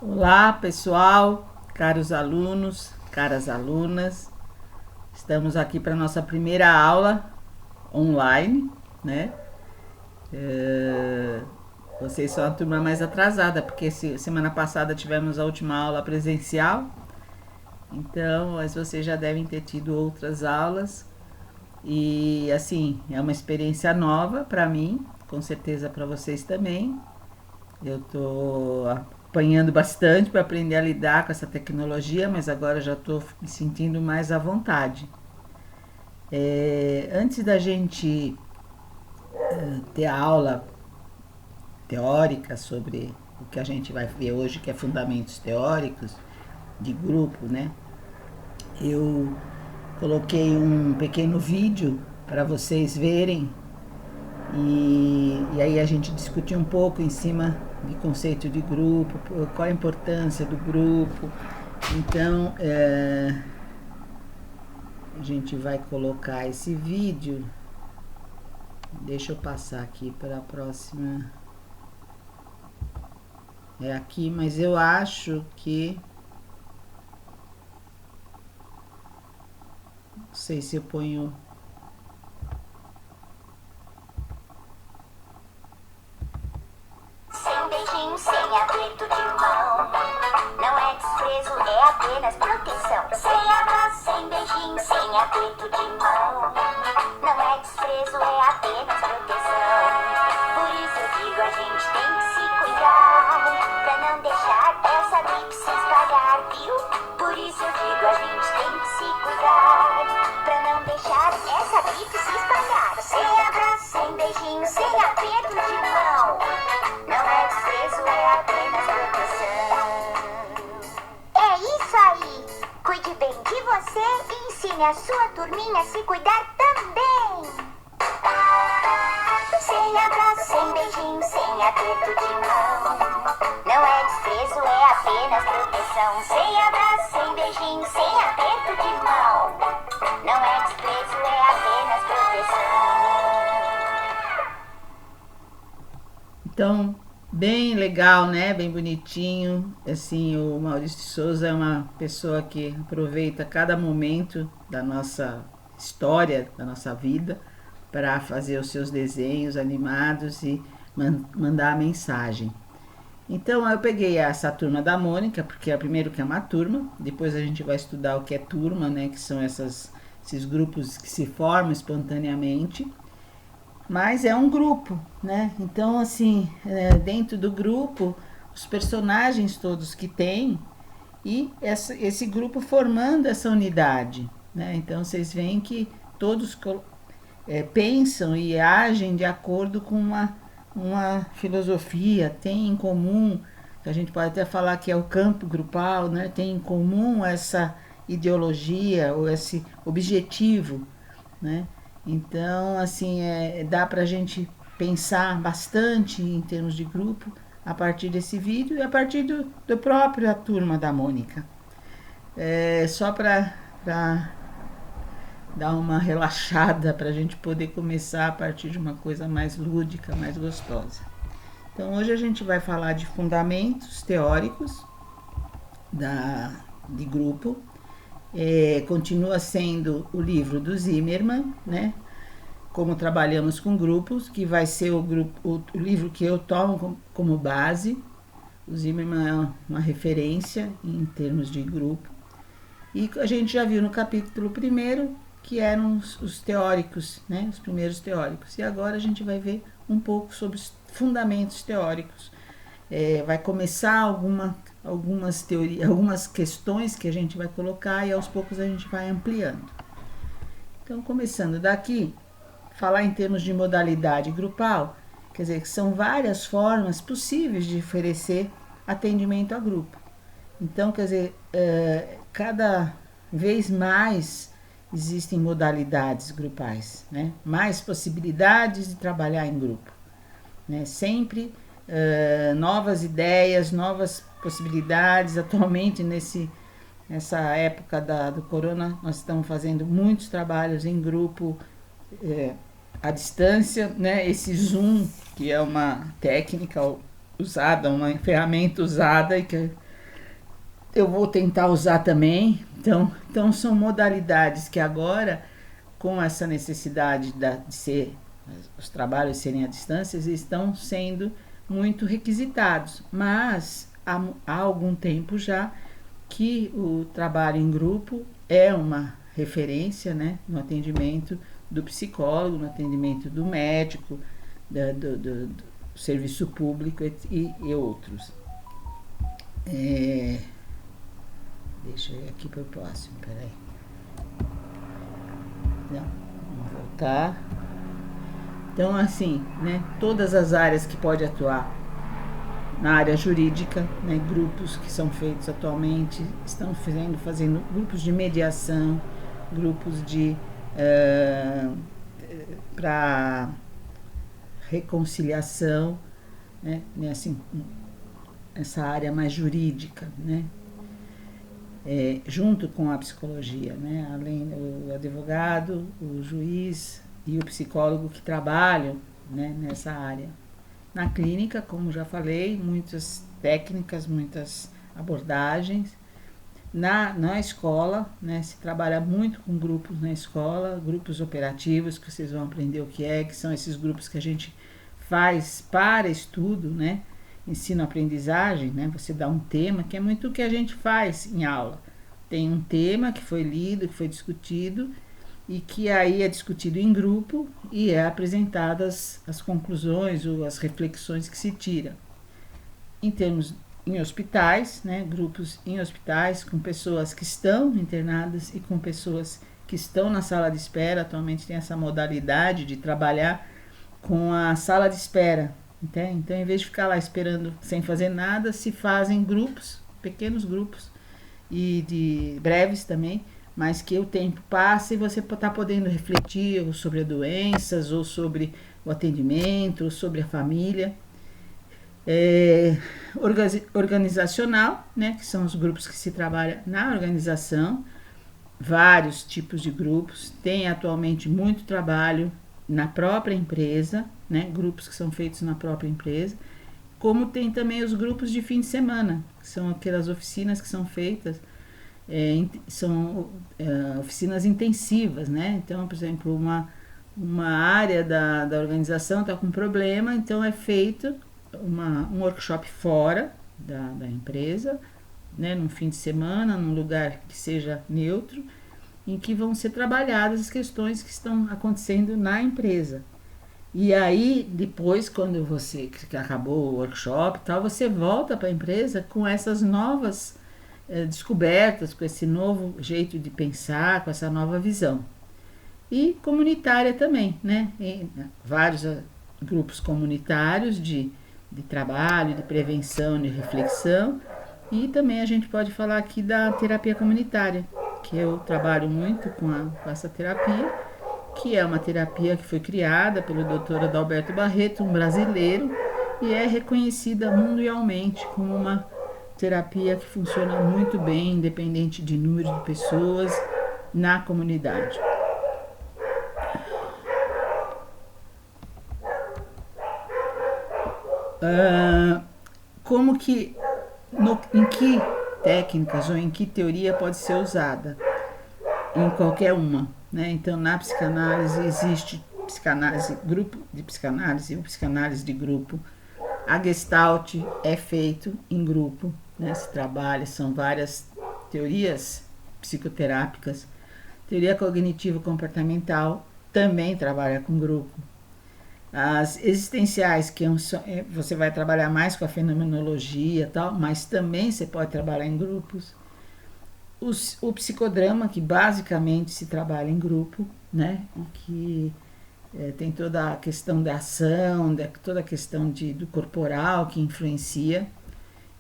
Olá, pessoal, caros alunos, caras alunas. Estamos aqui para nossa primeira aula online, né? Vocês são a turma mais atrasada, porque semana passada tivemos a última aula presencial. Então, mas vocês já devem ter tido outras aulas. E assim, é uma experiência nova para mim, com certeza para vocês também. Eu estou apanhando bastante para aprender a lidar com essa tecnologia, mas agora já estou me sentindo mais à vontade. Antes da gente ter a aula teórica sobre o que a gente vai ver hoje, que é fundamentos teóricos de grupo, né? Eu coloquei um pequeno vídeo para vocês verem e aí a gente discutiu um pouco em cima de conceito de grupo, qual a importância do grupo. Então, a gente vai colocar esse vídeo. Deixa eu passar aqui para a próxima. É aqui, mas eu acho que... Não sei se eu ponho... Sem beijinho, sem aperto de mão. Não é desprezo, é apenas proteção. Sem abraço, sem beijinho, sem aperto de mão. Não é desprezo, é apenas proteção. Por isso eu digo, a gente tem que se cuidar, pra não deixar essa gripe se espalhar, viu? Por isso eu digo, a gente tem que se cuidar, pra não deixar essa gripe se espalhar. Sem abraço, sem beijinho, sem aperto de mão. Não é desprezo, é apenas proteção. É isso aí! Cuide bem de você e ensine a sua turminha a se cuidar também. Sem abraço, sem beijinho, sem aperto de mão. Não é desprezo, é apenas proteção. Sem abraço, sem beijinho, sem aperto de mão. Não é desprezo, é apenas proteção. Então, bem legal, né? Bem bonitinho. Assim, o Maurício de Souza é uma pessoa que aproveita cada momento da nossa história, da nossa vida, para fazer os seus desenhos animados e mandar a mensagem. Então, eu peguei essa turma da Mônica, porque é primeiro que é uma turma, depois a gente vai estudar o que é turma, né? Que são esses grupos que se formam espontaneamente. Mas é um grupo, né? Então, assim, dentro do grupo, os personagens todos que tem e esse grupo formando essa unidade, né? Então, vocês veem que todos pensam e agem de acordo com uma filosofia, tem em comum, a gente pode até falar que é o campo grupal, né? Tem em comum essa ideologia ou esse objetivo, né? Então, assim, dá para a gente pensar bastante em termos de grupo a partir desse vídeo e a partir do próprio A Turma da Mônica. Só para dar uma relaxada, para a gente poder começar a partir de uma coisa mais lúdica, mais gostosa. Então, hoje a gente vai falar de fundamentos teóricos de grupo. Continua sendo o livro do Zimmermann, né? Como trabalhamos com grupos, que vai ser o livro que eu tomo como base. O Zimmermann é uma referência em termos de grupo. E a gente já viu no capítulo 1 que eram os teóricos, né? Os primeiros teóricos. E agora a gente vai ver um pouco sobre os fundamentos teóricos. Vai começar algumas teorias, algumas questões que a gente vai colocar e aos poucos a gente vai ampliando. Então, começando daqui, falar em termos de modalidade grupal, quer dizer, que são várias formas possíveis de oferecer atendimento a grupo. Então, quer dizer, cada vez mais existem modalidades grupais, né? Mais possibilidades de trabalhar em grupo, né? Sempre novas ideias, novas possibilidades. Atualmente, nessa época do corona, nós estamos fazendo muitos trabalhos em grupo, à distância, né? Esse Zoom, que é uma técnica usada, uma ferramenta usada e que eu vou tentar usar também. Então são modalidades que agora, com essa necessidade de ser, os trabalhos serem à distância, estão sendo muito requisitados, mas há algum tempo já que o trabalho em grupo é uma referência, né, no atendimento do psicólogo, no atendimento do médico, do serviço público e outros. Deixa eu ir aqui para o próximo, peraí. Não, vamos voltar. Então, assim, né, todas as áreas que pode atuar na área jurídica, né, grupos que são feitos atualmente, estão fazendo grupos de mediação, grupos de para reconciliação, né, assim, essa área mais jurídica, né, junto com a psicologia, né, além do advogado, o juiz e o psicólogo que trabalham, né, nessa área. Na clínica, como já falei, muitas técnicas, muitas abordagens. Na escola, né, se trabalha muito com grupos na escola, grupos operativos, que vocês vão aprender o que são esses grupos que a gente faz para estudo, né, ensino-aprendizagem, né, você dá um tema, que é muito o que a gente faz em aula. Tem um tema que foi lido, que foi discutido, e que aí é discutido em grupo e é apresentadas as conclusões ou as reflexões que se tiram. Em termos em hospitais, né, grupos em hospitais com pessoas que estão internadas e com pessoas que estão na sala de espera. Atualmente tem essa modalidade de trabalhar com a sala de espera. Entende? Então, em vez de ficar lá esperando sem fazer nada, se fazem grupos, pequenos grupos, e de breves também, mas que o tempo passa e você está podendo refletir ou sobre as doenças, ou sobre o atendimento, ou sobre a família. Organizacional, né, que são os grupos que se trabalha na organização, vários tipos de grupos, tem atualmente muito trabalho na própria empresa, né, grupos que são feitos na própria empresa, como tem também os grupos de fim de semana, que são aquelas oficinas que são feitas, são oficinas intensivas, né, então, por exemplo, uma área da organização está com problema, então é feito um workshop fora da empresa, né, num fim de semana, num lugar que seja neutro, em que vão ser trabalhadas as questões que estão acontecendo na empresa. E aí, depois, quando que acabou o workshop e tal, você volta para a empresa com essas novas descobertas, com esse novo jeito de pensar, com essa nova visão. E comunitária também, né? Vários grupos comunitários de trabalho, de prevenção, de reflexão. E também a gente pode falar aqui da terapia comunitária, que eu trabalho muito com essa terapia, que é uma terapia que foi criada pelo Dr. Adalberto Barreto, um brasileiro, e é reconhecida mundialmente como uma terapia que funciona muito bem, independente de número de pessoas na comunidade. Como que, em que técnicas ou em que teoria pode ser usada? Em qualquer uma, né? Então, na psicanálise existe grupo de psicanálise ou psicanálise de grupo. A Gestalt é feito em grupo, né? Se trabalha, são várias teorias psicoterápicas. Teoria cognitivo-comportamental também trabalha com grupo. As existenciais, que você vai trabalhar mais com a fenomenologia e tal, mas também você pode trabalhar em grupos. O psicodrama, que basicamente se trabalha em grupo, né? E que tem toda a questão da ação, toda a questão do corporal que influencia.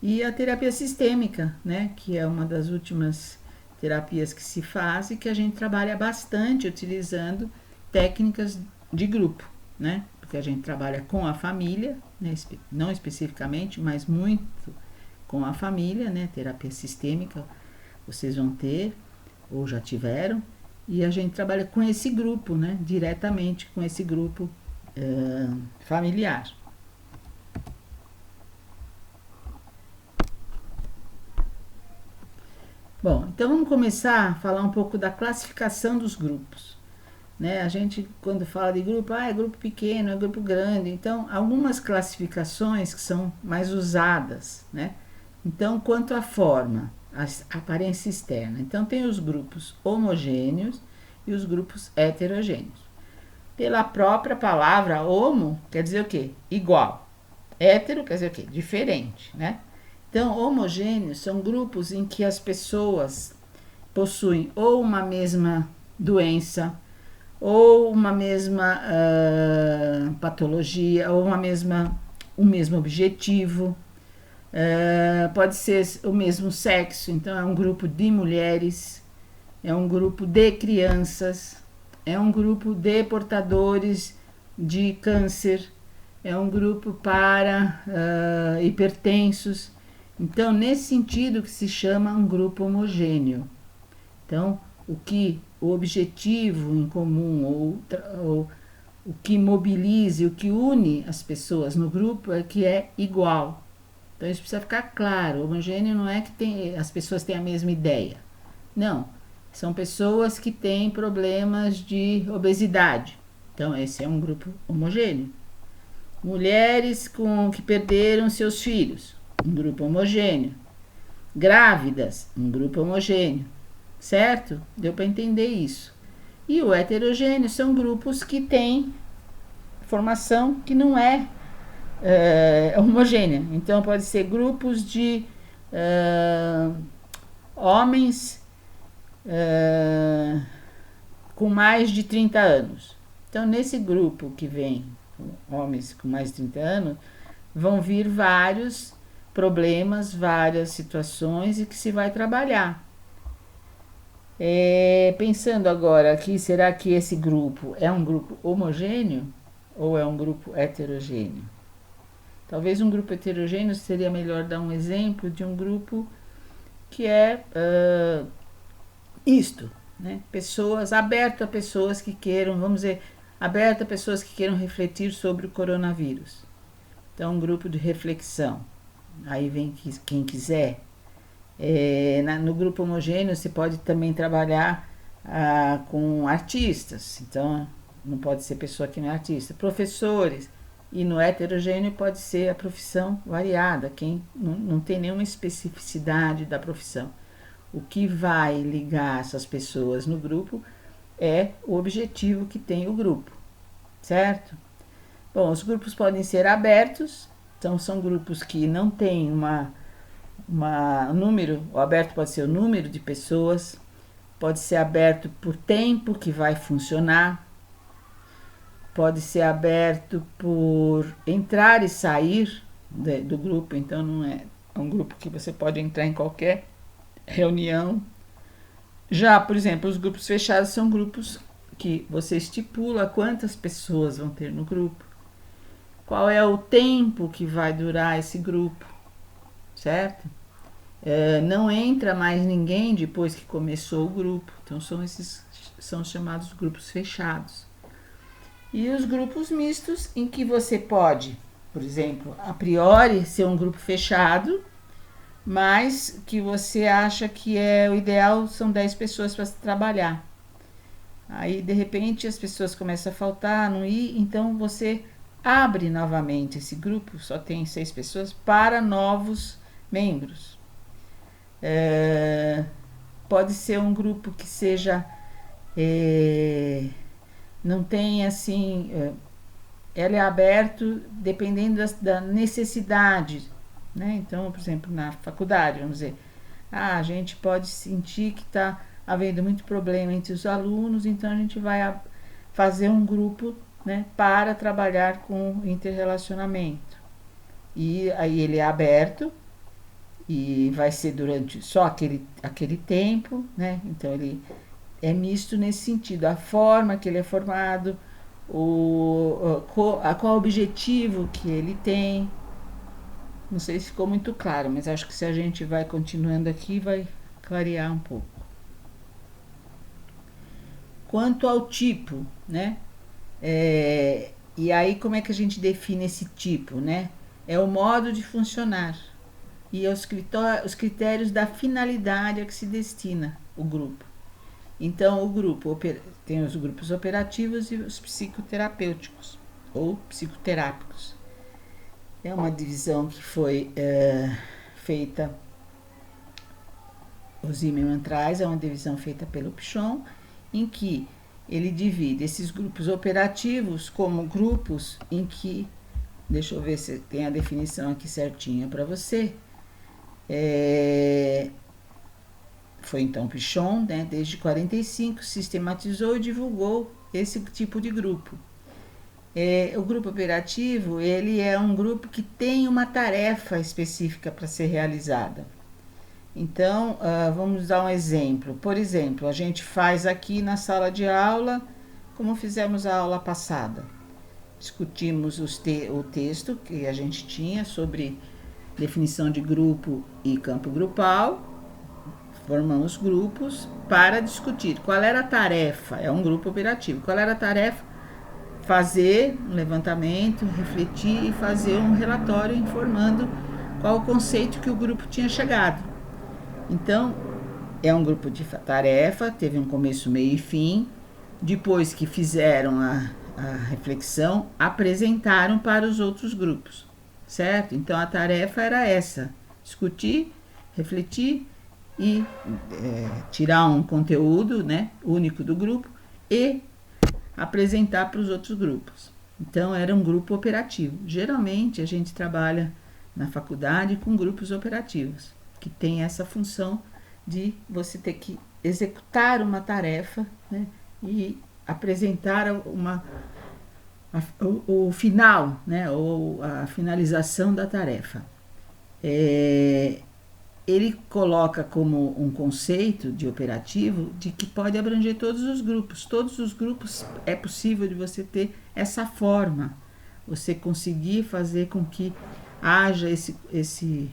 E a terapia sistêmica, né? Que é uma das últimas terapias que se faz e que a gente trabalha bastante utilizando técnicas de grupo, né? Porque a gente trabalha com a família, né? Não especificamente, mas muito com a família, né? Terapia sistêmica vocês vão ter ou já tiveram, e a gente trabalha com esse grupo, né? Diretamente com esse grupo familiar. Bom, então vamos começar a falar um pouco da classificação dos grupos. Né? A gente, quando fala de grupo, é grupo pequeno, é grupo grande. Então, algumas classificações que são mais usadas. Né? Então, quanto à forma, a aparência externa. Então, tem os grupos homogêneos e os grupos heterogêneos. Pela própria palavra homo, quer dizer o quê? Igual. Hétero quer dizer o quê? Diferente, né? Então, homogêneos são grupos em que as pessoas possuem ou uma mesma doença, ou uma mesma patologia, ou um mesmo objetivo. Pode ser o mesmo sexo, então é um grupo de mulheres, é um grupo de crianças, é um grupo de portadores de câncer, é um grupo para hipertensos. Então, nesse sentido que se chama um grupo homogêneo. Então, o objetivo em comum, ou o que mobiliza, o que une as pessoas no grupo é que é igual. Então, isso precisa ficar claro. Homogêneo não é que as pessoas têm a mesma ideia. Não, são pessoas que têm problemas de obesidade. Então, esse é um grupo homogêneo. Mulheres que perderam seus filhos, um grupo homogêneo. Grávidas, um grupo homogêneo. Certo? Deu para entender isso. E o heterogêneo são grupos que têm formação que não é homogênea. Então, pode ser grupos de homens com mais de 30 anos. Então, nesse grupo que vem homens com mais de 30 anos, vão vir vários problemas, várias situações e que se vai trabalhar. Pensando agora aqui, será que esse grupo é um grupo homogêneo ou é um grupo heterogêneo? Talvez um grupo heterogêneo seria melhor dar um exemplo de um grupo que é isto, né? Pessoas, aberto a pessoas que queiram, vamos dizer, aberto a pessoas que queiram refletir sobre o coronavírus. Então, um grupo de reflexão. Aí vem quem quiser. No grupo homogêneo, você pode também trabalhar com artistas. Então, não pode ser pessoa que não é artista. Professores. E no heterogêneo pode ser a profissão variada. Quem não tem nenhuma especificidade da profissão. O que vai ligar essas pessoas no grupo é o objetivo que tem o grupo, certo? Bom, os grupos podem ser abertos, então são grupos que não têm número, o aberto pode ser o número de pessoas, pode ser aberto por tempo que vai funcionar, pode ser aberto por entrar e sair do grupo, então não é um grupo que você pode entrar em qualquer reunião. Já, por exemplo, os grupos fechados são grupos que você estipula quantas pessoas vão ter no grupo, qual é o tempo que vai durar esse grupo, certo? Não entra mais ninguém depois que começou o grupo, então são chamados grupos fechados. E os grupos mistos, em que você pode, por exemplo, a priori ser um grupo fechado, mas que você acha que o ideal são 10 pessoas para trabalhar. Aí, de repente, as pessoas começam a faltar, não ir, então você abre novamente esse grupo, só tem 6 pessoas, para novos membros. Pode ser um grupo que seja, não tem assim, ele é aberto dependendo da necessidade, né? Então, por exemplo, na faculdade, vamos dizer, a gente pode sentir que está havendo muito problema entre os alunos, então a gente vai fazer um grupo, né, para trabalhar com interrelacionamento. E aí ele é aberto e vai ser durante só aquele tempo, né? Então ele é misto nesse sentido, a forma que ele é formado, qual objetivo que ele tem. Não sei se ficou muito claro, mas acho que se a gente vai continuando aqui, vai clarear um pouco. Quanto ao tipo, né? E aí como é que a gente define esse tipo, né? É o modo de funcionar. e os critérios da finalidade a que se destina o grupo. Então, o grupo tem os grupos operativos e os psicoterapêuticos ou psicoterápicos. É uma divisão que foi feita, o Zimmermann traz, é uma divisão feita pelo Pichon, em que ele divide esses grupos operativos como grupos em que, deixa eu ver se tem a definição aqui certinha para você, foi então Pichon, né, desde 45, sistematizou e divulgou esse tipo de grupo. O grupo operativo, ele é um grupo que tem uma tarefa específica para ser realizada. Então, vamos dar um exemplo. Por exemplo, a gente faz aqui na sala de aula, como fizemos a aula passada. Discutimos o texto que a gente tinha sobre definição de grupo e campo grupal. Formamos grupos para discutir qual era a tarefa. É um grupo operativo. Qual era a tarefa? Fazer um levantamento, refletir e fazer um relatório informando qual o conceito que o grupo tinha chegado. Então, é um grupo de tarefa, teve um começo, meio e fim. Depois que fizeram a reflexão, apresentaram para os outros grupos, certo? Então, a tarefa era essa: discutir, refletir e tirar um conteúdo, né, único do grupo e apresentar para os outros grupos. Então, era um grupo operativo. Geralmente, a gente trabalha na faculdade com grupos operativos, que tem essa função de você ter que executar uma tarefa, né, e apresentar o final, né, ou a finalização da tarefa. Ele coloca como um conceito de operativo de que pode abranger todos os grupos. Todos os grupos é possível de você ter essa forma, você conseguir fazer com que haja esse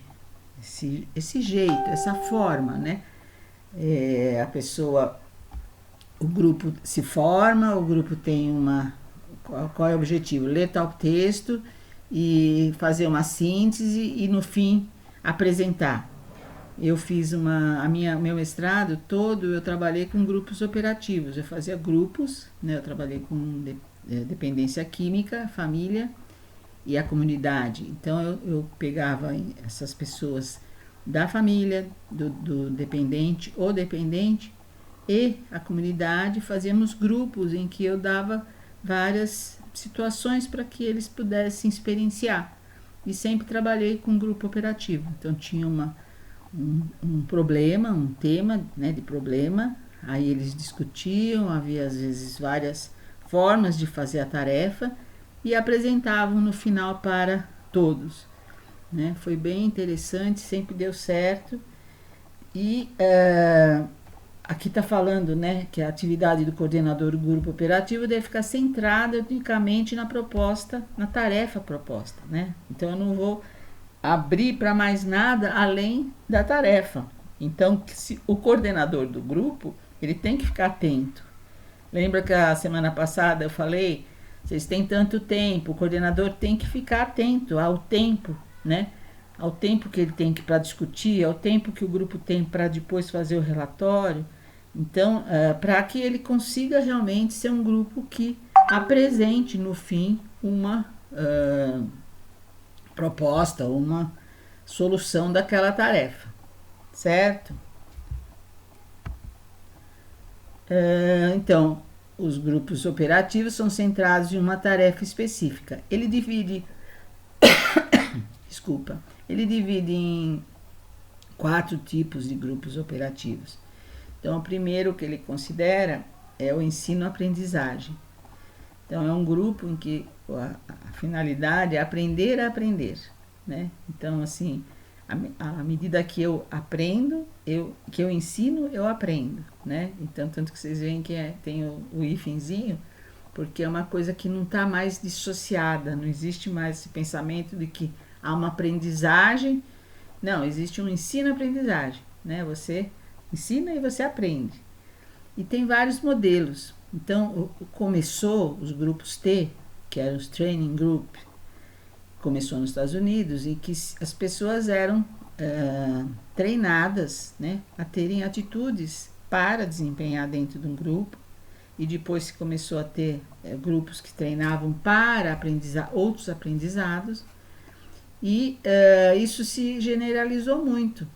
jeito, essa forma, né? O grupo se forma, o grupo tem qual é o objetivo? Ler tal texto e fazer uma síntese e no fim apresentar. Eu fiz meu mestrado todo, eu trabalhei com grupos operativos, eu fazia grupos, né? Eu trabalhei com dependência química, família e a comunidade. Então, eu pegava essas pessoas da família, do dependente ou dependente e a comunidade, fazíamos grupos em que eu dava várias situações para que eles pudessem experienciar. E sempre trabalhei com grupo operativo. Então, tinha um problema, um tema, né, de problema, aí eles discutiam, havia às vezes várias formas de fazer a tarefa e apresentavam no final para todos, né? Foi bem interessante, sempre deu certo. E aqui está falando, né, que a atividade do coordenador do grupo operativo deve ficar centrada unicamente na proposta, na tarefa proposta, né? Então eu não vou abrir para mais nada além da tarefa. Então, o coordenador do grupo, ele tem que ficar atento. Lembra que a semana passada eu falei, vocês têm tanto tempo, o coordenador tem que ficar atento ao tempo, né? Ao tempo que ele tem para discutir, ao tempo que o grupo tem para depois fazer o relatório. Então, para que ele consiga realmente ser um grupo que apresente no fim uma proposta, uma solução daquela tarefa, certo? Então, os grupos operativos são centrados em uma tarefa específica. Ele divide em 4 tipos de grupos operativos. Então, o primeiro que ele considera é o ensino-aprendizagem. Então, é um grupo em que a finalidade é aprender a aprender, né? Então, assim, à medida que eu aprendo, que eu ensino, eu aprendo, né? Então, tanto que vocês veem que tem o hífenzinho, porque é uma coisa que não está mais dissociada, não existe mais esse pensamento de que há uma aprendizagem. Não, existe um ensino-aprendizagem, né? Você ensina e você aprende. E tem vários modelos. Então, começou os grupos T, que eram os Training Group, começou nos Estados Unidos, e que as pessoas eram treinadas, né, a terem atitudes para desempenhar dentro de um grupo, e depois se começou a ter grupos que treinavam para outros aprendizados, e isso se generalizou muito.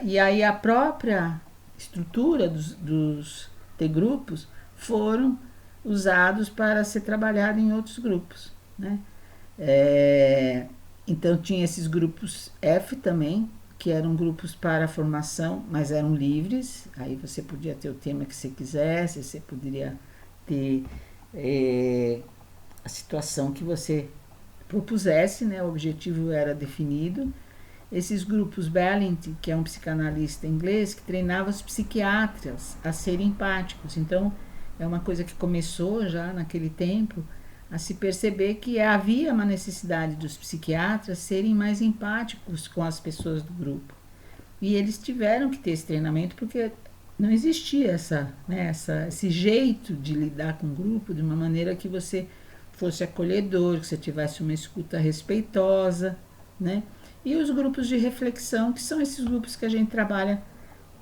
E aí a própria estrutura dos T-grupos foram usados para ser trabalhado em outros grupos, né? Então tinha esses grupos F também, que eram grupos para formação, mas eram livres. Aí você podia ter o tema que você quisesse, você poderia ter a situação que você propusesse, né? O objetivo era definido. Esses grupos Bellington, que é um psicanalista inglês, que treinava os psiquiatras a serem empáticos. Então, é uma coisa que começou já naquele tempo a se perceber que havia uma necessidade dos psiquiatras serem mais empáticos com as pessoas do grupo. E eles tiveram que ter esse treinamento porque não existia esse jeito de lidar com o grupo de uma maneira que você fosse acolhedor, que você tivesse uma escuta respeitosa, né? E os grupos de reflexão, que são esses grupos que a gente trabalha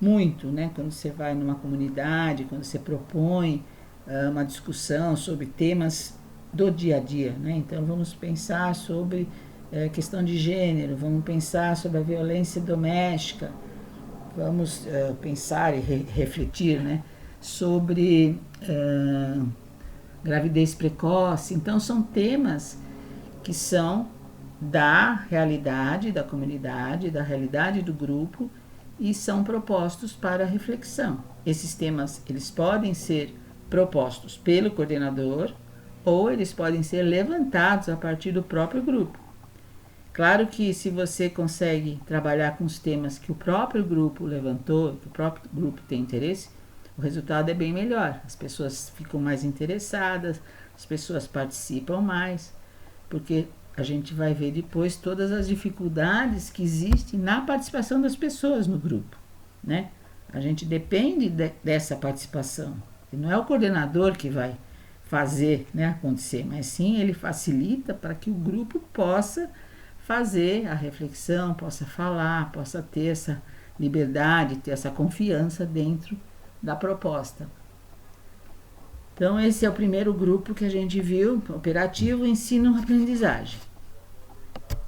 muito, né? Quando você vai numa comunidade, quando você propõe uma discussão sobre temas do dia a dia, né? Então vamos pensar sobre questão de gênero, vamos pensar sobre a violência doméstica, vamos pensar e refletir, né? Sobre gravidez precoce. Então são temas que são da realidade da comunidade, da realidade do grupo, e são propostos para reflexão. Esses temas, eles podem ser propostos pelo coordenador ou eles podem ser levantados a partir do próprio grupo. Claro que se você consegue trabalhar com os temas que o próprio grupo levantou, que o próprio grupo tem interesse, o resultado é bem melhor. As pessoas ficam mais interessadas, as pessoas participam mais, porque a gente vai ver depois todas as dificuldades que existem na participação das pessoas no grupo, né? A gente depende dessa participação. E não é o coordenador que vai fazer, né, acontecer, mas sim ele facilita para que o grupo possa fazer a reflexão, possa falar, possa ter essa liberdade, ter essa confiança dentro da proposta. Então esse é o primeiro grupo que a gente viu, operativo, ensino-aprendizagem.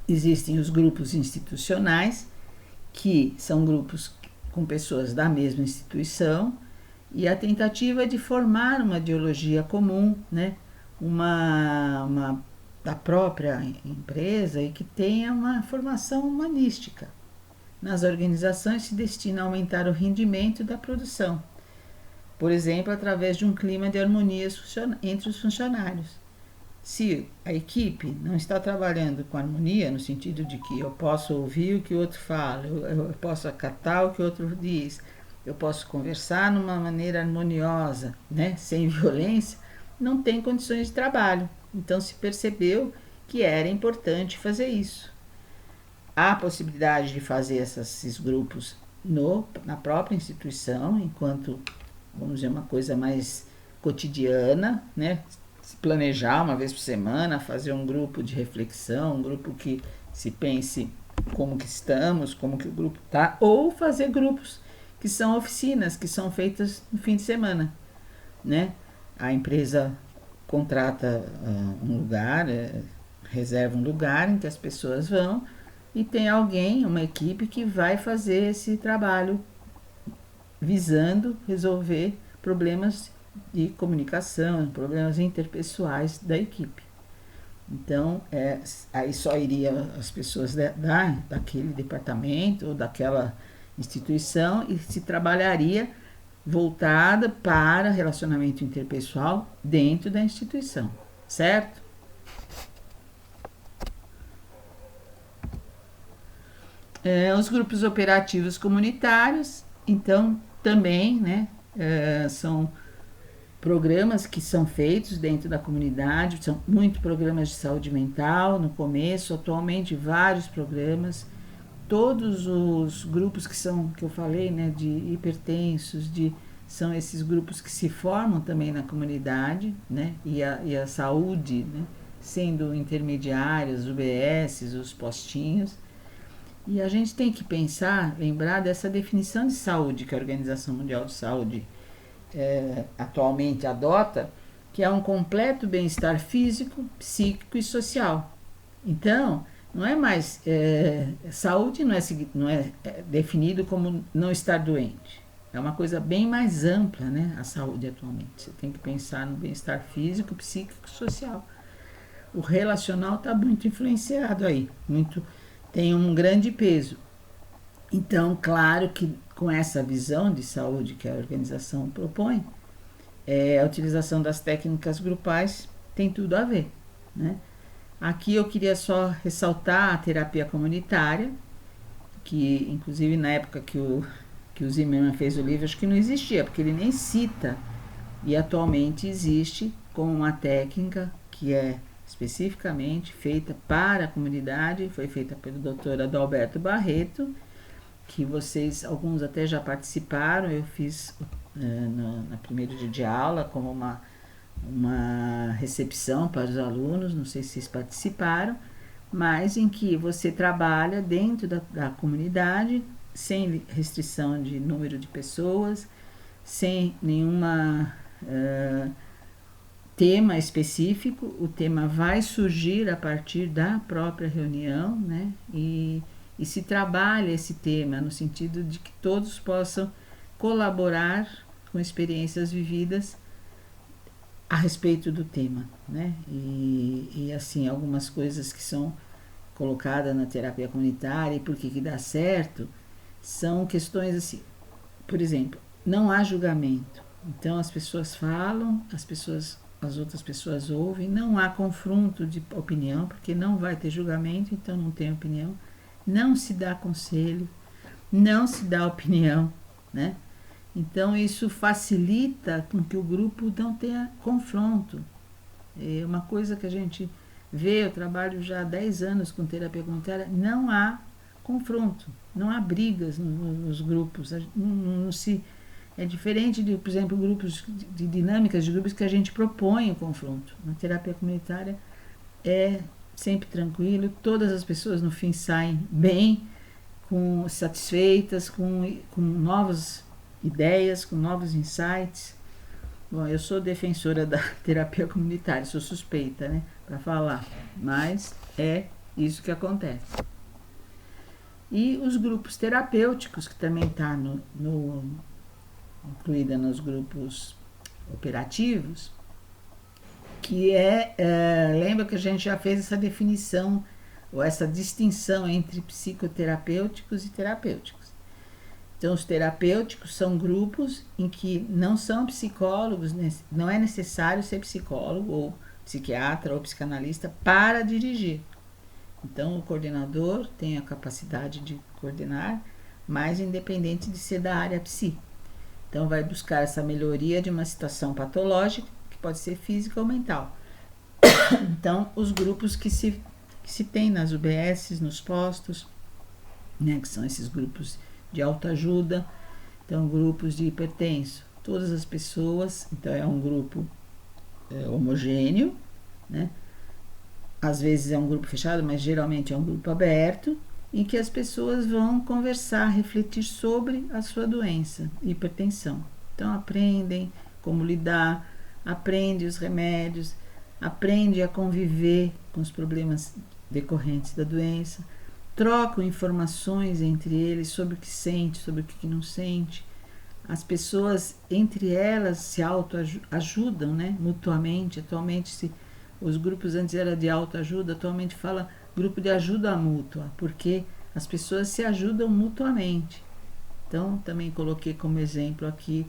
Existem os grupos institucionais, que são grupos com pessoas da mesma instituição, e a tentativa é de formar uma ideologia comum, né? Da própria empresa, e que tenha uma formação humanística. Nas organizações se destina a aumentar o rendimento da produção, por exemplo, através de um clima de harmonia entre os funcionários. Se a equipe não está trabalhando com harmonia, no sentido de que eu posso ouvir o que o outro fala, eu posso acatar o que o outro diz, eu posso conversar numa maneira harmoniosa, né, sem violência, não tem condições de trabalho. Então se percebeu que era importante fazer isso. Há a possibilidade de fazer esses grupos na própria instituição, enquanto, vamos dizer, uma coisa mais cotidiana, né? Se planejar uma vez por semana, fazer um grupo de reflexão, um grupo que se pense como que estamos, como que o grupo está, ou fazer grupos que são oficinas, que são feitas no fim de semana, né? A empresa contrata um lugar, reserva um lugar em que as pessoas vão, e tem alguém, uma equipe que vai fazer esse trabalho visando resolver problemas de comunicação, problemas interpessoais da equipe. Então, aí só iria as pessoas daquele departamento ou daquela instituição, e se trabalharia voltada para relacionamento interpessoal dentro da instituição, certo? Os grupos operativos comunitários, então, também, né, são programas que são feitos dentro da comunidade, são muitos programas de saúde mental no começo, atualmente vários programas, todos os grupos que eu falei, né, de hipertensos, são esses grupos que se formam também na comunidade, né, e a saúde, né, sendo intermediários, UBSs, os postinhos. E a gente tem que pensar, lembrar dessa definição de saúde que a Organização Mundial de Saúde atualmente adota, que é um completo bem-estar físico, psíquico e social. Então, não é mais saúde não é definido como não estar doente. É uma coisa bem mais ampla, né? A saúde atualmente. Você tem que pensar no bem-estar físico, psíquico e social. O relacional está muito influenciado aí, tem um grande peso. Então, claro que com essa visão de saúde que a organização propõe, a utilização das técnicas grupais tem tudo a ver, né? Aqui eu queria só ressaltar a terapia comunitária, que inclusive na época que o Zimmermann fez o livro, acho que não existia, porque ele nem cita, e atualmente existe como uma técnica que é especificamente feita para a comunidade, foi feita pelo Dr. Adalberto Barreto, que vocês, alguns até já participaram, eu fiz na primeiro dia de aula como uma recepção para os alunos, não sei se vocês participaram, mas em que você trabalha dentro da comunidade, sem restrição de número de pessoas, sem nenhuma tema específico, o tema vai surgir a partir da própria reunião, né? E se trabalha esse tema no sentido de que todos possam colaborar com experiências vividas a respeito do tema, né? E assim, algumas coisas que são colocadas na terapia comunitária e por que dá certo, são questões assim, por exemplo, não há julgamento. Então as pessoas falam, as outras pessoas ouvem, não há confronto de opinião, porque não vai ter julgamento, então não tem opinião, não se dá conselho, não se dá opinião, né? Então isso facilita com que o grupo não tenha confronto. É uma coisa que a gente vê, eu trabalho já há 10 anos com terapia comunitária, não há confronto, não há brigas nos grupos, não se... É diferente de, por exemplo, grupos de dinâmicas de grupos que a gente propõe o confronto. Na terapia comunitária é sempre tranquilo, todas as pessoas no fim saem bem, satisfeitas, com novas ideias, com novos insights. Bom, eu sou defensora da terapia comunitária, sou suspeita, né, para falar, mas é isso que acontece. E os grupos terapêuticos, que também está incluída nos grupos operativos, que lembra que a gente já fez essa definição, ou essa distinção entre psicoterapêuticos e terapêuticos. Então, os terapêuticos são grupos em que não são psicólogos, não é necessário ser psicólogo, ou psiquiatra, ou psicanalista para dirigir. Então, o coordenador tem a capacidade de coordenar, mas independente de ser da área psi. Então, vai buscar essa melhoria de uma situação patológica, que pode ser física ou mental. Então, os grupos que se tem nas UBSs, nos postos, né, que são esses grupos de autoajuda, então, grupos de hipertenso, todas as pessoas, então é um grupo homogêneo, né? Às vezes é um grupo fechado, mas geralmente é um grupo aberto, em que as pessoas vão conversar, refletir sobre a sua doença, hipertensão. Então aprendem como lidar, aprendem os remédios, aprendem a conviver com os problemas decorrentes da doença, trocam informações entre eles sobre o que sente, sobre o que não sente. As pessoas, entre elas, se autoajudam, né, mutuamente. Atualmente, os grupos antes era de autoajuda, atualmente fala grupo de ajuda mútua, porque as pessoas se ajudam mutuamente. Então, também coloquei como exemplo aqui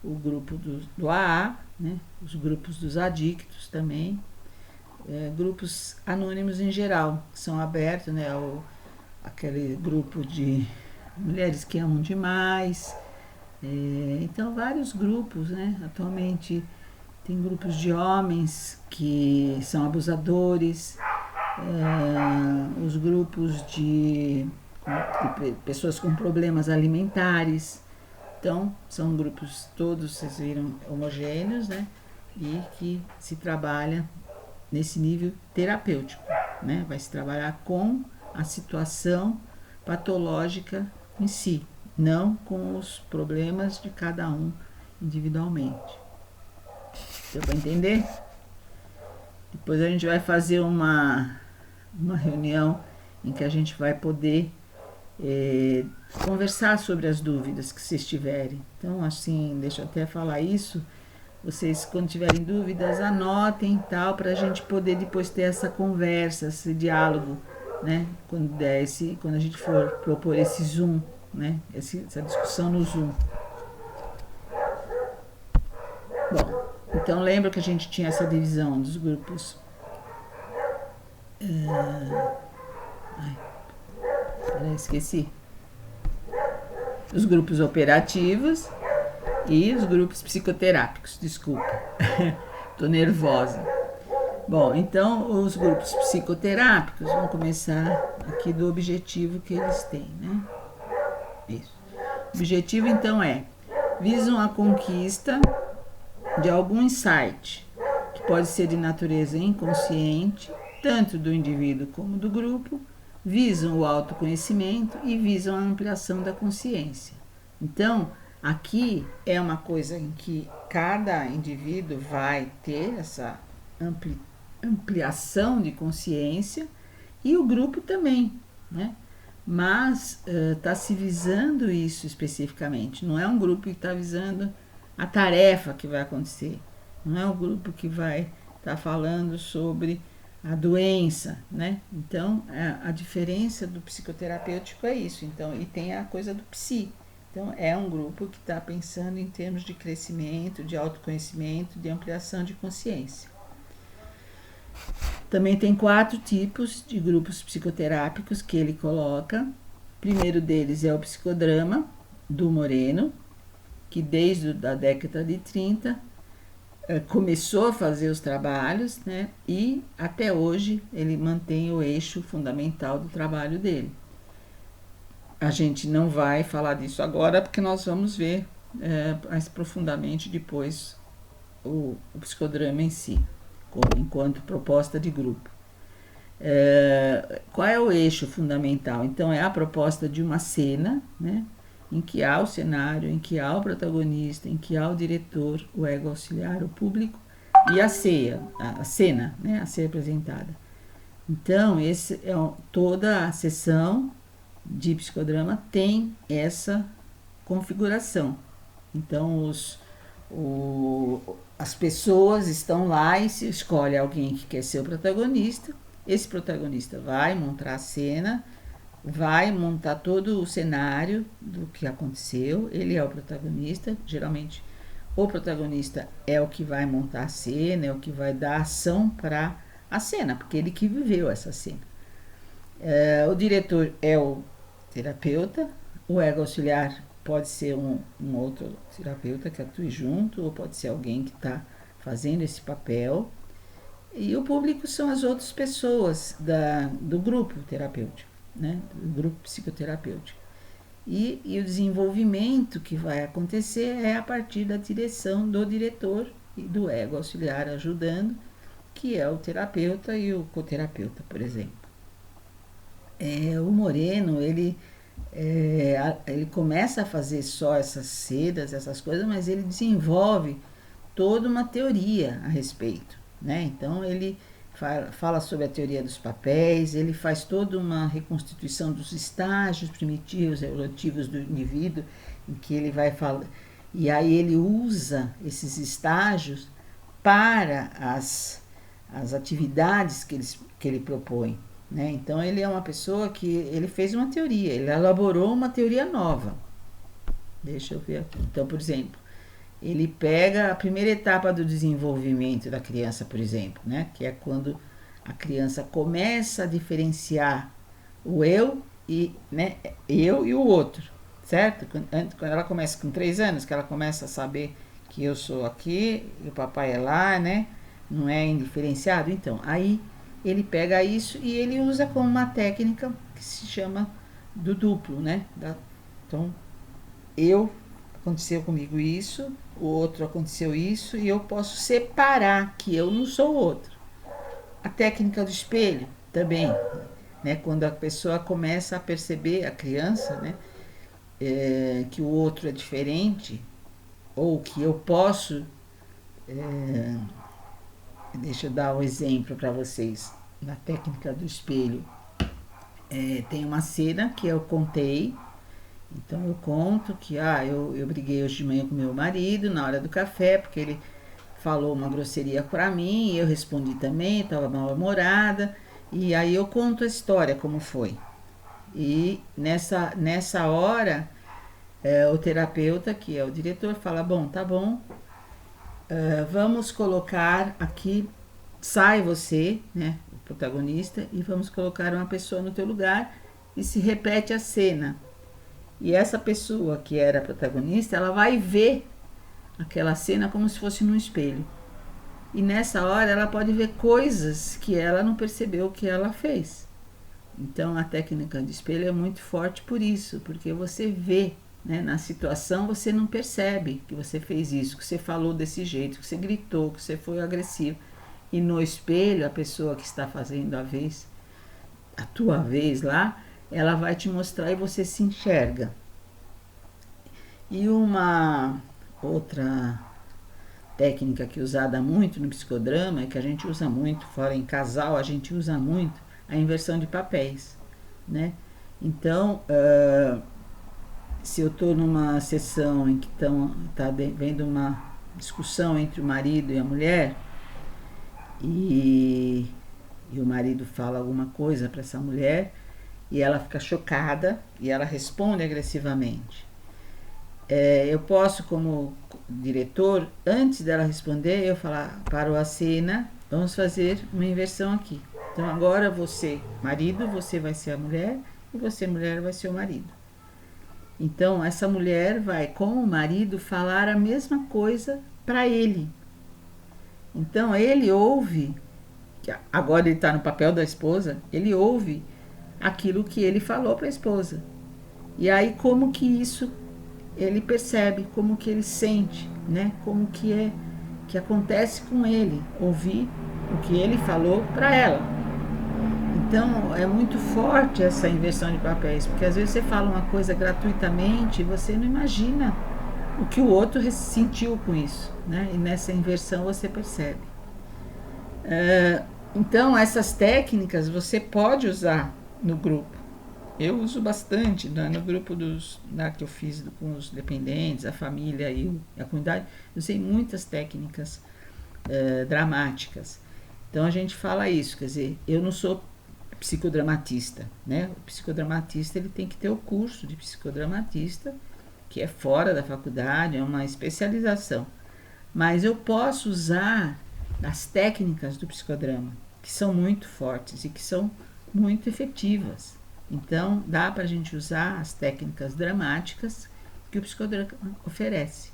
o grupo do AA, né? Os grupos dos adictos também, grupos anônimos em geral, que são abertos, né? Aquele grupo de mulheres que amam demais. Então, vários grupos, né? Atualmente tem grupos de homens que são abusadores, os grupos de pessoas com problemas alimentares. Então, são grupos todos, vocês viram, homogêneos, né? E que se trabalha nesse nível terapêutico, né? Vai se trabalhar com a situação patológica em si, não com os problemas de cada um individualmente. Deu para entender? Depois a gente vai fazer uma reunião em que a gente vai poder conversar sobre as dúvidas que vocês tiverem. Então, assim, deixa eu até falar isso. Vocês, quando tiverem dúvidas, anotem tal, para a gente poder depois ter essa conversa, esse diálogo, né? Quando a gente for propor esse Zoom, né? Essa discussão no Zoom. Bom, então lembra que a gente tinha essa divisão dos grupos. Esqueci. Os grupos operativos e os grupos psicoterápicos. Desculpa, tô nervosa. Bom, então os grupos psicoterápicos, vamos começar aqui do objetivo que eles têm, né? Isso. O objetivo então visam a conquista de algum insight, que pode ser de natureza inconsciente, tanto do indivíduo como do grupo, visam o autoconhecimento e visam a ampliação da consciência. Então, aqui é uma coisa em que cada indivíduo vai ter essa ampliação de consciência e o grupo também, né? Mas está se visando isso especificamente. Não é um grupo que está visando a tarefa que vai acontecer. Não é um grupo que vai estar falando sobre a doença, né? Então, a diferença do psicoterapêutico é isso. Então, e tem a coisa do psi. Então, é um grupo que está pensando em termos de crescimento, de autoconhecimento, de ampliação de consciência. Também tem 4 tipos de grupos psicoterápicos que ele coloca. O primeiro deles é o psicodrama, do Moreno, que desde a década de 30 começou a fazer os trabalhos, né? E até hoje ele mantém o eixo fundamental do trabalho dele. A gente não vai falar disso agora, porque nós vamos ver mais profundamente depois o psicodrama em si, enquanto proposta de grupo. Qual é o eixo fundamental? Então, é a proposta de uma cena, né, em que há o cenário, em que há o protagonista, em que há o diretor, o ego auxiliar, o público e a cena, né, a ser apresentada. Então, toda a sessão de psicodrama tem essa configuração. Então, as pessoas estão lá e se escolhe alguém que quer ser o protagonista. Esse protagonista vai montar a cena, vai montar todo o cenário do que aconteceu. Ele é o protagonista. Geralmente, o protagonista é o que vai montar a cena, é o que vai dar ação para a cena, porque ele que viveu essa cena. O diretor é o terapeuta, o ego auxiliar pode ser um outro terapeuta que atue junto, ou pode ser alguém que está fazendo esse papel. E o público são as outras pessoas do grupo terapêutico, né? Do grupo psicoterapêutico. E o desenvolvimento que vai acontecer é a partir da direção do diretor e do ego auxiliar ajudando, que é o terapeuta e o coterapeuta, por exemplo. O Moreno, ele começa a fazer só essas sedas, essas coisas, mas ele desenvolve toda uma teoria a respeito, né? Então, ele fala sobre a teoria dos papéis, ele faz toda uma reconstituição dos estágios primitivos, evolutivos do indivíduo, em que ele vai falar, e aí ele usa esses estágios para as atividades que ele propõe, né? Então, ele é uma pessoa que ele fez uma teoria, ele elaborou uma teoria nova. Deixa eu ver aqui. Então, por exemplo, ele pega a primeira etapa do desenvolvimento da criança, por exemplo, né? Que é quando a criança começa a diferenciar o eu e, né, eu e o outro, certo? Quando ela começa com 3 anos, que ela começa a saber que eu sou aqui e o papai é lá, né? Não é indiferenciado. Então, aí ele pega isso e ele usa como uma técnica que se chama do duplo, né? Então, aconteceu comigo isso, o outro aconteceu isso, e eu posso separar que eu não sou o outro. A técnica do espelho também. né? Quando a pessoa começa a perceber, a criança, né? Que o outro é diferente, ou que eu posso. Deixa eu dar um exemplo para vocês. Na técnica do espelho, tem uma cena que eu contei. Então eu conto que eu briguei hoje de manhã com meu marido na hora do café, porque ele falou uma grosseria para mim, e eu respondi também, estava mal-humorada, e aí eu conto a história como foi. E nessa hora, o terapeuta, que é o diretor, fala: bom, tá bom, vamos colocar aqui, sai você, né, o protagonista, e vamos colocar uma pessoa no teu lugar, e se repete a cena. E essa pessoa que era a protagonista, ela vai ver aquela cena como se fosse num espelho. E nessa hora ela pode ver coisas que ela não percebeu que ela fez. Então a técnica de espelho é muito forte por isso, porque você vê, né, na situação você não percebe que você fez isso, que você falou desse jeito, que você gritou, que você foi agressivo. E no espelho, a pessoa que está fazendo a tua vez lá, ela vai te mostrar e você se enxerga. E uma outra técnica que é usada muito no psicodrama, que a gente usa muito, fora em casal, a gente usa muito a inversão de papéis, né? Então, se eu estou numa sessão em que está vendo uma discussão entre o marido e a mulher, e o marido fala alguma coisa para essa mulher, e ela fica chocada, e ela responde agressivamente. Eu posso, como diretor, antes dela responder, eu falar: parou a cena, vamos fazer uma inversão aqui. Então agora você, marido, você vai ser a mulher, e você, mulher, vai ser o marido. Então essa mulher vai, com o marido, falar a mesma coisa para ele. Então ele ouve, agora ele está no papel da esposa, ele ouve aquilo que ele falou para a esposa. E aí como que isso ele percebe, como que ele sente, né? Como que acontece com ele, ouvir o que ele falou para ela. Então é muito forte essa inversão de papéis, porque às vezes você fala uma coisa gratuitamente e você não imagina o que o outro sentiu com isso, né? E nessa inversão você percebe. Então essas técnicas você pode usar no grupo. Eu uso bastante no grupo que eu fiz com os dependentes, a família e a comunidade. Eu usei muitas técnicas dramáticas. Então a gente fala isso, quer dizer, eu não sou psicodramatista, né? O psicodramatista ele tem que ter o curso de psicodramatista, que é fora da faculdade, é uma especialização. Mas eu posso usar as técnicas do psicodrama, que são muito fortes e que são muito efetivas. Então, dá para a gente usar as técnicas dramáticas que o psicodrama oferece.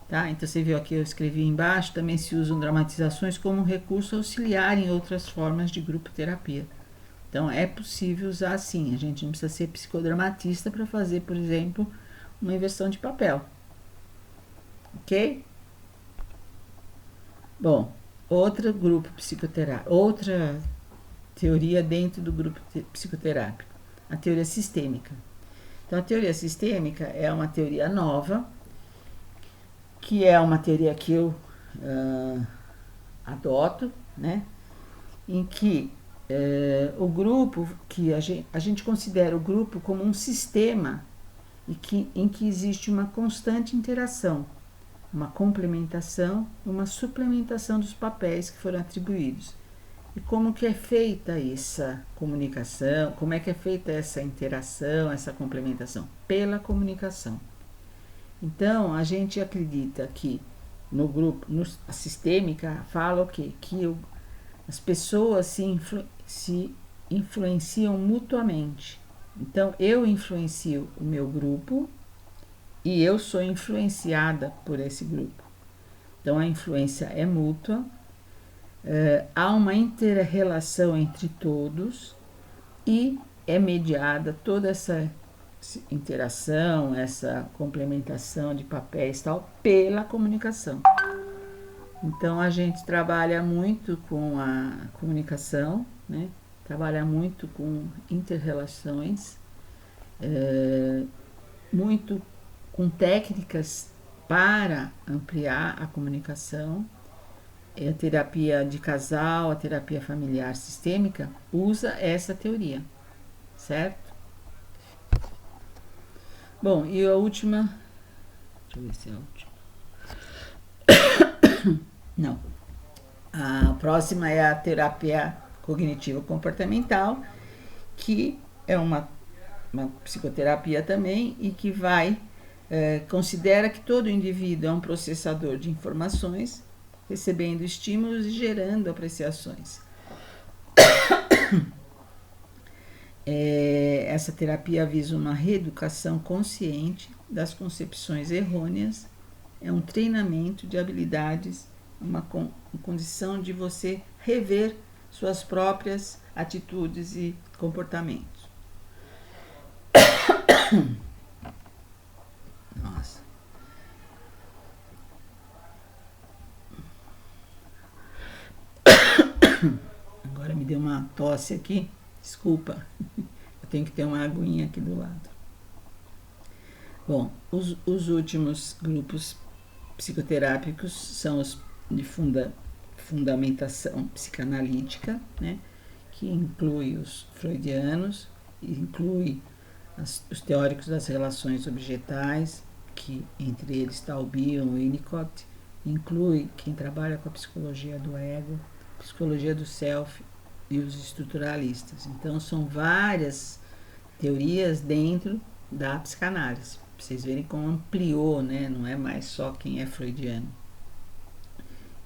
Tá? Então, você viu aqui, eu escrevi embaixo, também se usam dramatizações como recurso auxiliar em outras formas de grupo terapia. Então, é possível usar sim. A gente não precisa ser psicodramatista para fazer, por exemplo, uma inversão de papel. Ok? Bom, outro grupo psicoterápico, outra teoria dentro do grupo psicoterápico, a teoria sistêmica. Então, a teoria sistêmica é uma teoria nova, que é uma teoria que eu adoto, né? Em que o grupo, que a gente considera o grupo como um sistema em que existe uma constante interação, uma complementação, uma suplementação dos papéis que foram atribuídos. E como que é feita essa comunicação, como é que é feita essa interação, essa complementação? Pela comunicação. Então, a gente acredita que no grupo, a sistêmica fala o quê? Que as pessoas se influenciam mutuamente. Então, eu influencio o meu grupo e eu sou influenciada por esse grupo. Então, a influência é mútua. Há uma inter-relação entre todos e é mediada toda essa interação, essa complementação de papéis tal, pela comunicação. Então a gente trabalha muito com a comunicação, né, trabalha muito com inter-relações, muito com técnicas para ampliar a comunicação. A terapia de casal, a terapia familiar sistêmica usa essa teoria, certo? Bom, e a última, deixa eu ver se é a última. Não. A próxima é a terapia cognitivo-comportamental, que é uma psicoterapia também e que considera que todo indivíduo é um processador de informações, recebendo estímulos e gerando apreciações. Essa terapia visa uma reeducação consciente das concepções errôneas, é um treinamento de habilidades, uma condição de você rever suas próprias atitudes e comportamentos. Nossa. Agora me deu uma tosse aqui, desculpa, eu tenho que ter uma aguinha aqui do lado. Bom, os últimos grupos psicoterápicos são os de fundamentação psicanalítica, né, que inclui os freudianos, inclui os teóricos das relações objetais, que entre eles está o Bion, o Winnicott, inclui quem trabalha com a psicologia do ego, psicologia do self e os estruturalistas. Então, são várias teorias dentro da psicanálise. Pra vocês verem como ampliou, né? Não é mais só quem é freudiano.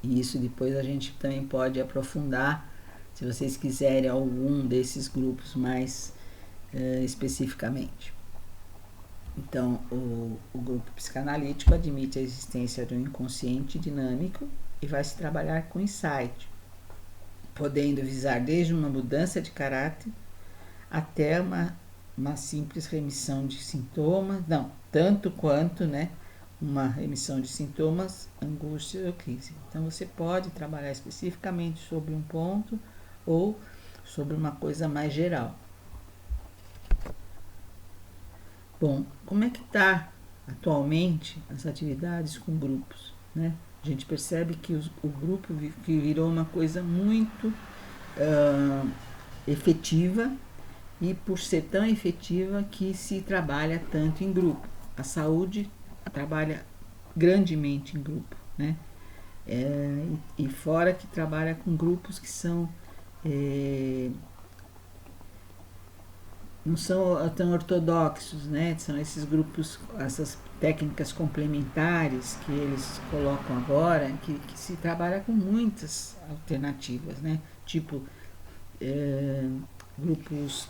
E isso depois a gente também pode aprofundar, se vocês quiserem, algum desses grupos mais especificamente. Então, o grupo psicanalítico admite a existência de um inconsciente dinâmico e vai se trabalhar com insight, podendo visar desde uma mudança de caráter até uma simples remissão de sintomas, tanto quanto, né, uma remissão de sintomas, angústia ou crise. Então, você pode trabalhar especificamente sobre um ponto ou sobre uma coisa mais geral. Bom, como é que está atualmente as atividades com grupos, né? A gente percebe que o grupo virou uma coisa muito efetiva, e por ser tão efetiva que se trabalha tanto em grupo. A saúde trabalha grandemente em grupo, né? E fora que trabalha com grupos que são não são tão ortodoxos, né? São esses grupos, essas técnicas complementares que eles colocam agora, que se trabalha com muitas alternativas, né? Tipo grupos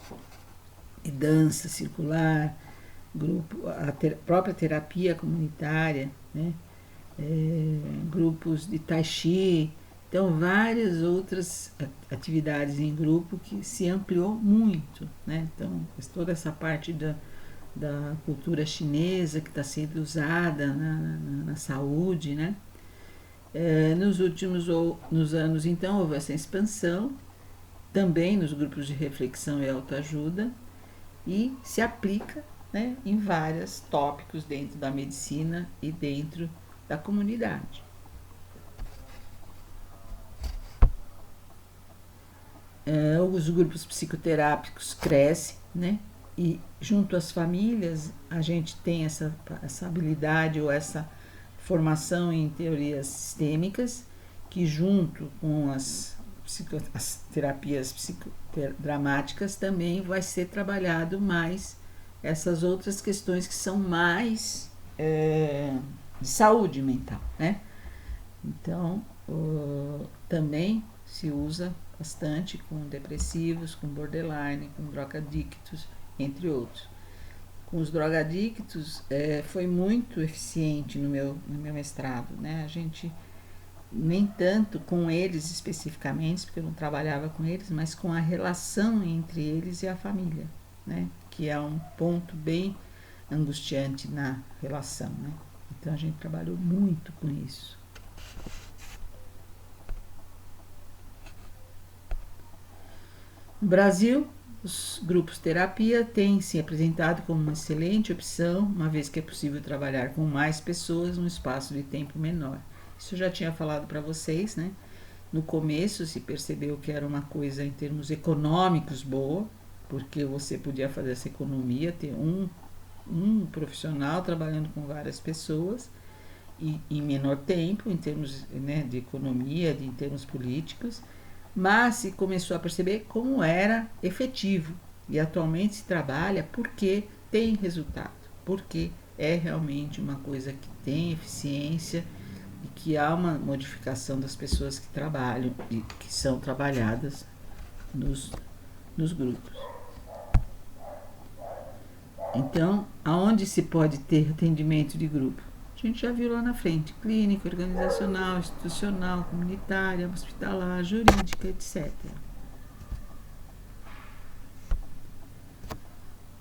de dança circular, a própria terapia comunitária, né? Grupos de tai chi. Então, várias outras atividades em grupo que se ampliou muito, né? Então, toda essa parte da cultura chinesa que está sendo usada na saúde, né? Nos anos, então, houve essa expansão, também nos grupos de reflexão e autoajuda, e se aplica, né, em vários tópicos dentro da medicina e dentro da comunidade. Os grupos psicoterápicos crescem, né? E junto às famílias a gente tem essa habilidade ou essa formação em teorias sistêmicas, que junto com as terapias psicodramáticas também vai ser trabalhado mais essas outras questões que são mais de saúde mental, né? Então, também se usa bastante com depressivos, com borderline, com drogadictos, entre outros. Com os drogadictos foi muito eficiente no meu mestrado, né? A gente, nem tanto com eles especificamente, porque eu não trabalhava com eles, mas com a relação entre eles e a família, né? Que é um ponto bem angustiante na relação, né? Então a gente trabalhou muito com isso. No Brasil, os grupos terapia têm se apresentado como uma excelente opção, uma vez que é possível trabalhar com mais pessoas num espaço de tempo menor. Isso eu já tinha falado para vocês, né? No começo se percebeu que era uma coisa em termos econômicos boa, porque você podia fazer essa economia, ter um profissional trabalhando com várias pessoas e em menor tempo, em termos, né, de economia, em termos políticos, mas se começou a perceber como era efetivo. E atualmente se trabalha porque tem resultado, porque é realmente uma coisa que tem eficiência e que há uma modificação das pessoas que trabalham e que são trabalhadas nos grupos. Então, aonde se pode ter atendimento de grupo? A gente já viu lá na frente: clínica, organizacional, institucional, comunitária, hospitalar, jurídica, etc.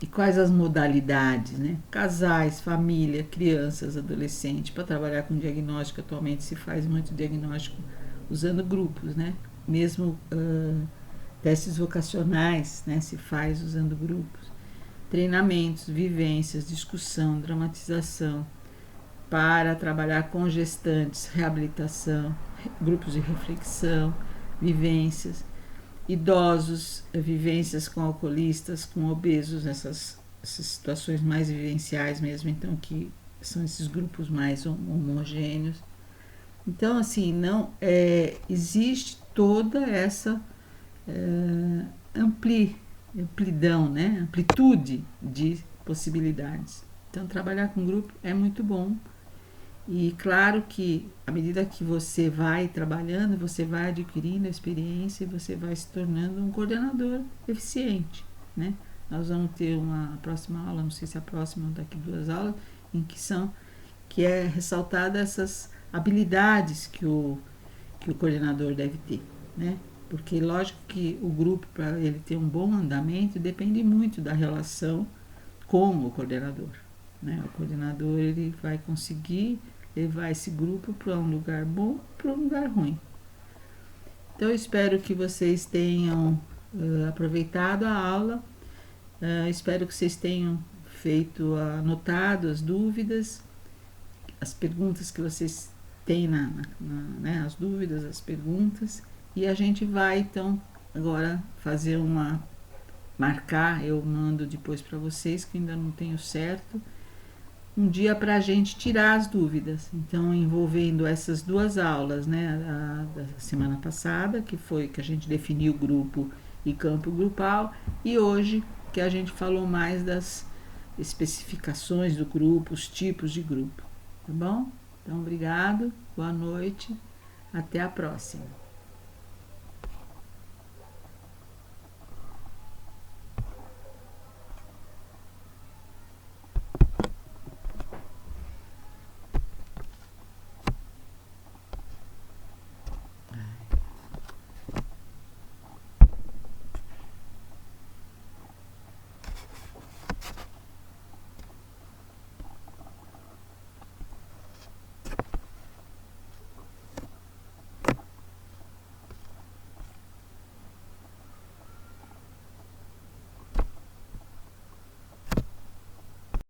E quais as modalidades, né? Casais, família, crianças, adolescentes. Para trabalhar com diagnóstico, atualmente se faz muito diagnóstico usando grupos, né? Mesmo testes vocacionais, né? Se faz usando grupos. Treinamentos, vivências, discussão, dramatização, para trabalhar com gestantes, reabilitação, grupos de reflexão, vivências, idosos, vivências com alcoolistas, com obesos, essas situações mais vivenciais mesmo, então que são esses grupos mais homogêneos. Então, assim, não existe toda essa amplidão, né? Amplitude de possibilidades. Então, trabalhar com grupo é muito bom. E claro que à medida que você vai trabalhando, você vai adquirindo experiência e você vai se tornando um coordenador eficiente, né? Nós vamos ter uma próxima aula, não sei se é a próxima ou daqui 2 aulas, em que é ressaltada essas habilidades que o coordenador deve ter, né? Porque lógico que o grupo, para ele ter um bom andamento, depende muito da relação com o coordenador, né? O coordenador, ele vai conseguir levar esse grupo para um lugar bom, para um lugar ruim. Então eu espero que vocês tenham aproveitado a aula, espero que vocês tenham anotado as dúvidas, as perguntas que vocês têm né, as dúvidas, as perguntas, e a gente vai então agora fazer marcar, eu mando depois para vocês, que ainda não tenho certo, um dia para a gente tirar as dúvidas. Então, envolvendo essas 2 aulas, né, da semana passada, que foi que a gente definiu grupo e campo grupal, e hoje que a gente falou mais das especificações do grupo, os tipos de grupo, tá bom? Então, obrigado, boa noite, até a próxima.